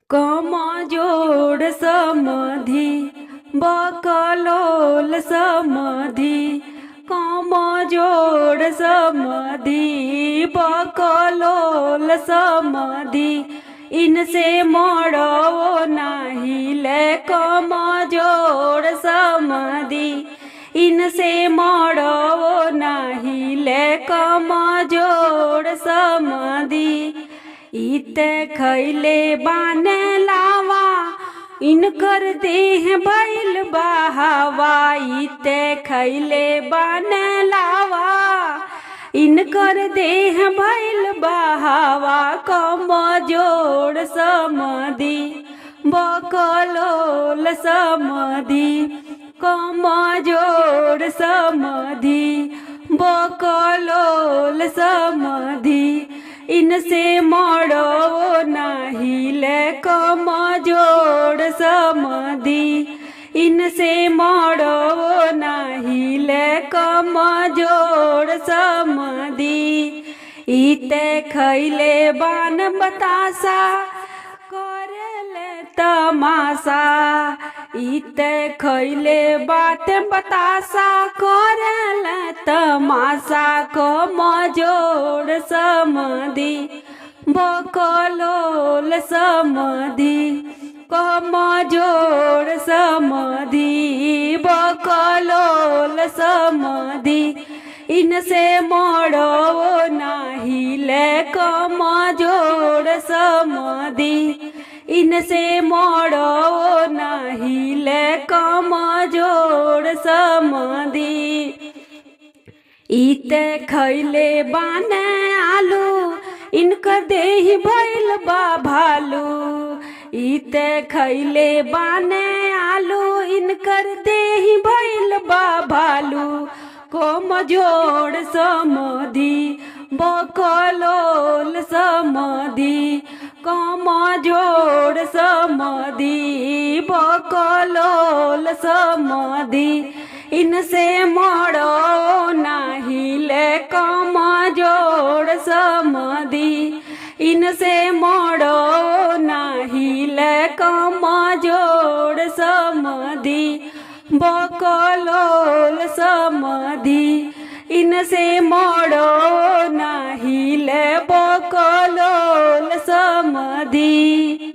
कमजोर समधि बकलोल समधि कमजोर समधि बकलोल समधि इनसे मरो नाही ले कमजोर समधि इनसे मरो नाही ले कमजोर समधि इते खैले बाने लावा इनकर देह भइल बहावा इते खैले बाने लावा इनकर देह भइल बहावा कमजोर समधि बकलोल समधि कमजोर समधि बकलोल समधि इनसे मरो नाही ले कमजोर समधि इनसे मरो नाही ले कमजोर समधि इते खैले बान बतासा करेले तमाशा इते खैले बात बतासा करेले तमाशा कमजोर समधि बकलोल समधि कमजोर समधि बकलोल समधि इनसे मरो नाही ले कमजोर समधि इनसे मरो नाही ले कमजोर समधि इते खैले बाने आलू इनकर देह भइल बा भालू इते खैले बाने आलू इनकर देह भइल बा भालू कमजोर समधि बकलोल समधि कमजोर समधि बकलोल समधि इनसे मरो नाही ले कमजोर समधि इनसे मरो नाही ले कमजोर समधि बकलोल समधि इनसे मरो नाही ले बकलोल समधि।